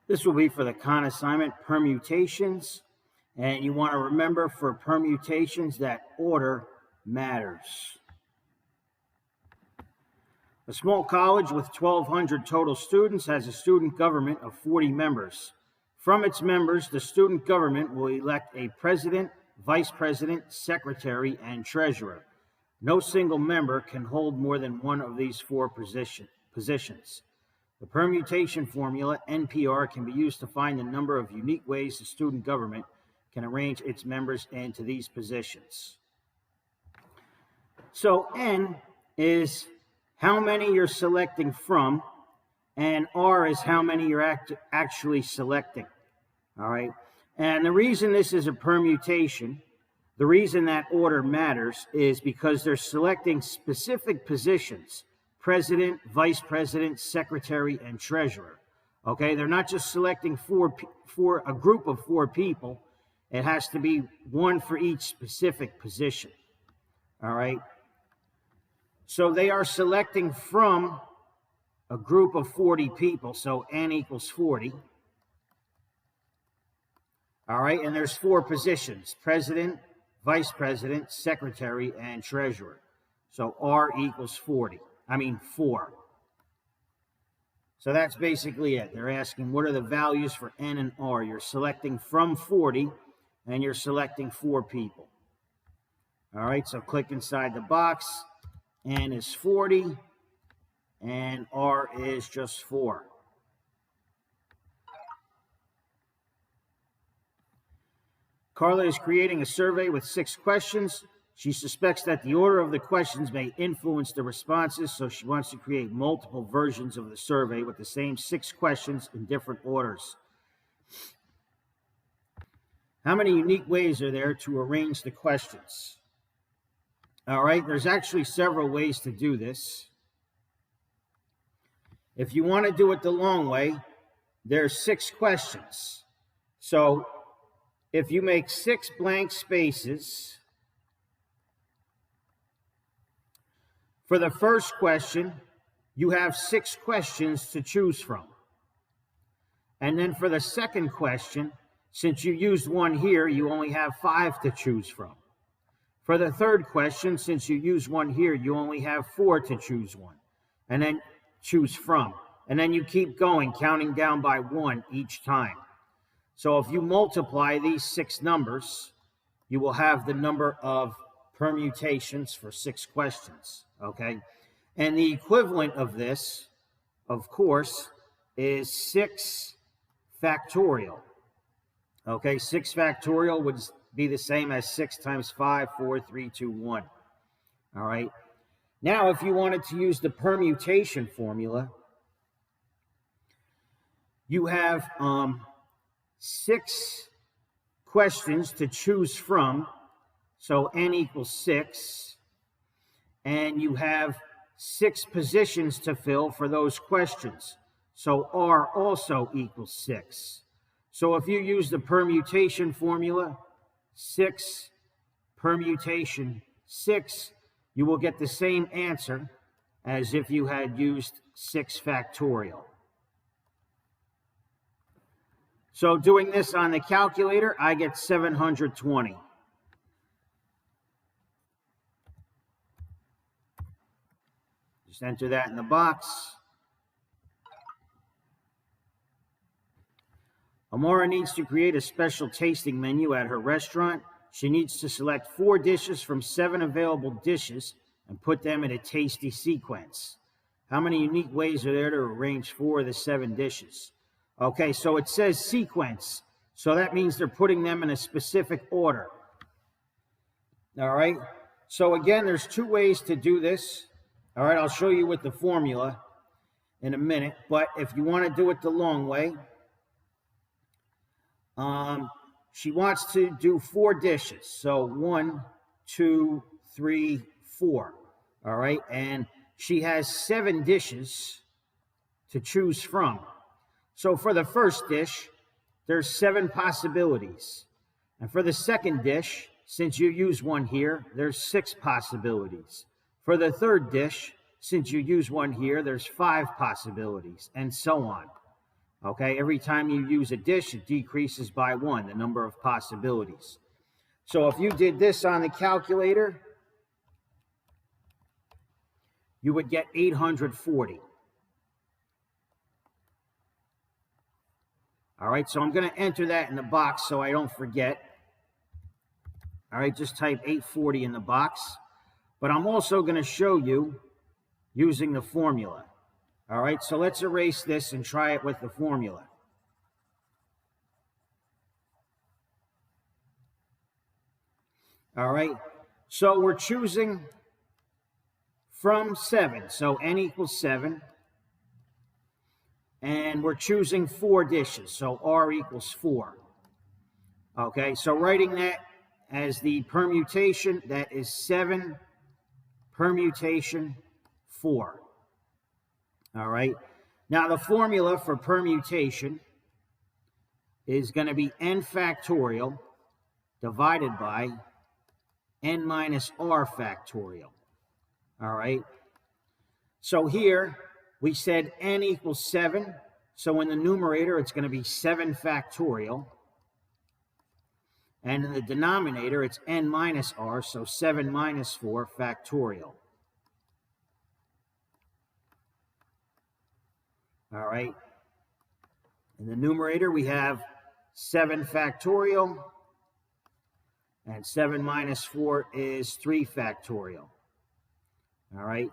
This will be for the con assignment, permutations. And you want to remember for permutations that order matters. A small college with 1,200 total students has a student government of 40 members. From its members, the student government will elect a president, vice president, secretary, and treasurer. No single member can hold more than one of these four positions. The permutation formula, NPR, can be used to find the number of unique ways the student government can arrange its members into these positions. So N is how many you're selecting from, and R is how many you're actually selecting. All right. And the reason this is a permutation, the reason that order matters is because they're selecting specific positions: president, vice president, secretary, and treasurer. Okay. They're not just selecting for a group of four people. It has to be one for each specific position. All right. So they are selecting from a group of 40 people. So N equals 40. All right. And there's four positions: president, vice president, secretary, and treasurer. So R equals 4. So that's basically it. They're asking what are the values for N and R. You're selecting from 40 and you're selecting four people. All right. So click inside the box. N is 40 and R is just 4. Carla is creating a survey with 6 questions. She suspects that the order of the questions may influence the responses, so she wants to create multiple versions of the survey with the same 6 questions in different orders. How many unique ways are there to arrange the questions? All right, there's actually several ways to do this. If you want to do it the long way, there's 6 questions. So if you make 6 blank spaces, for the first question, you have 6 questions to choose from. And then for the second question, since you used 1 here, you only have 5 to choose from. For the third question, since you use 1 here, you only have 4 to choose from. And then you keep going, counting down by 1 each time. So if you multiply these 6 numbers, you will have the number of permutations for 6 questions, okay? And the equivalent of this, of course, is 6 factorial. Okay, 6 factorial would be the same as 6 times 5, 4, 3, 2, 1. All right. Now, if you wanted to use the permutation formula, you have 6 questions to choose from. So N equals 6. And you have 6 positions to fill for those questions. So R also equals 6. So if you use the permutation formula, 6 permutation 6, you will get the same answer as if you had used 6 factorial. So doing this on the calculator, I get 720. Just enter that in the box. Amara needs to create a special tasting menu at her restaurant. She needs to select 4 dishes from 7 available dishes and put them in a tasty sequence. How many unique ways are there to arrange 4 of the 7 dishes? Okay, so it says sequence. So that means they're putting them in a specific order. All right. So again, there's 2 ways to do this. All right, I'll show you with the formula in a minute. But if you want to do it the long way, she wants to do 4 dishes. So 1, 2, 3, 4. All right. And she has 7 dishes to choose from. So for the first dish, there's 7 possibilities. And for the second dish, since you use 1 here, there's 6 possibilities. For the third dish, since you use 1 here, there's 5 possibilities, and so on. Okay, every time you use a dish, it decreases by 1, the number of possibilities. So if you did this on the calculator, you would get 840. All right, so I'm going to enter that in the box so I don't forget. All right, just type 840 in the box. But I'm also going to show you using the formula. All right, so let's erase this and try it with the formula. All right, so we're choosing from 7, so n equals 7. And we're choosing 4 dishes, so r equals 4. Okay, so writing that as the permutation, that is 7 permutation 4. All right, now the formula for permutation is going to be n factorial divided by n minus r factorial. All right, so here we said n equals 7, so in the numerator it's going to be 7 factorial, and in the denominator it's n minus r, so 7 minus 4 factorial. All right, in the numerator we have 7 factorial, and 7 minus 4 is 3 factorial. All right,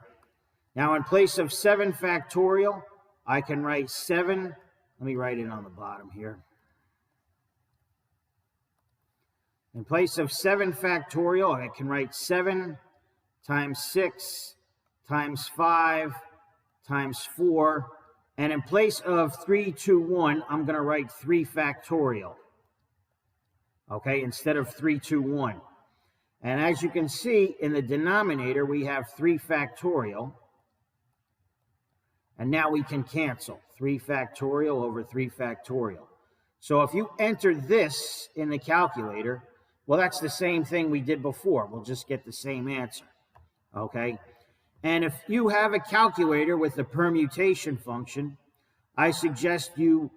now in place of 7 factorial, I can write 7, let me write it on the bottom here. In place of 7 factorial, I can write 7 times 6 times 5 times 4, and in place of 3, 2, 1, I'm going to write 3 factorial. Okay, instead of 3, 2, 1. And as you can see, in the denominator, we have 3 factorial. And now we can cancel 3 factorial over 3 factorial. So if you enter this in the calculator, well, that's the same thing we did before. We'll just get the same answer. Okay? And if you have a calculator with the permutation function, I suggest you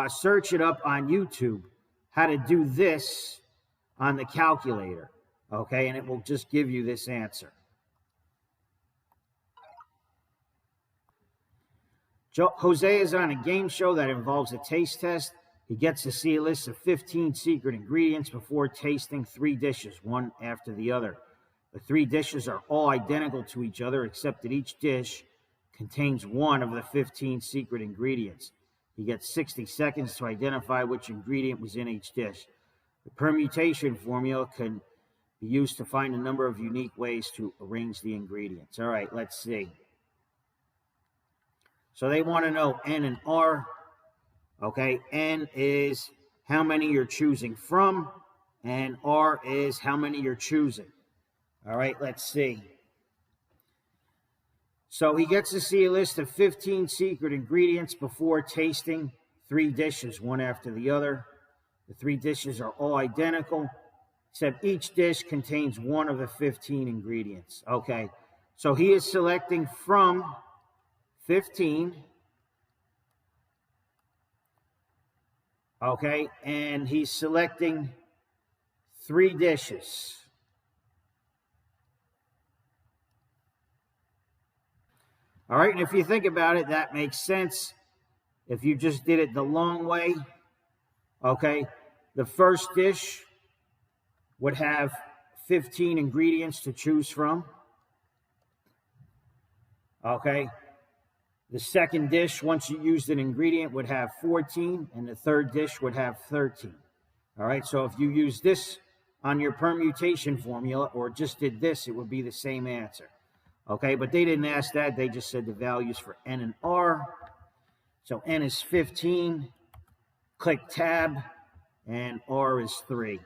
search it up on YouTube, how to do this on the calculator. Okay, and it will just give you this answer. Jose is on a game show that involves a taste test. He gets to see a list of 15 secret ingredients before tasting 3 dishes, one after the other. The 3 dishes are all identical to each other, except that each dish contains one of the 15 secret ingredients. He gets 60 seconds to identify which ingredient was in each dish. The permutation formula can be used to find a number of unique ways to arrange the ingredients. All right, let's see. So they want to know n and r. Okay, n is how many you're choosing from, and r is how many you're choosing. All right, let's see. So he gets to see a list of 15 secret ingredients before tasting 3 dishes, one after the other. The 3 dishes are all identical, except each dish contains one of the 15 ingredients. Okay, so he is selecting from 15. Okay, and he's selecting 3 dishes. All right, and if you think about it, that makes sense. If you just did it the long way, okay, the first dish would have 15 ingredients to choose from. Okay, the second dish, once you used an ingredient, would have 14, and the third dish would have 13. All right, so if you use this on your permutation formula or just did this, it would be the same answer. Okay, but they didn't ask that. They just said the values for n and r. So n is 15. Click tab, and r is 3.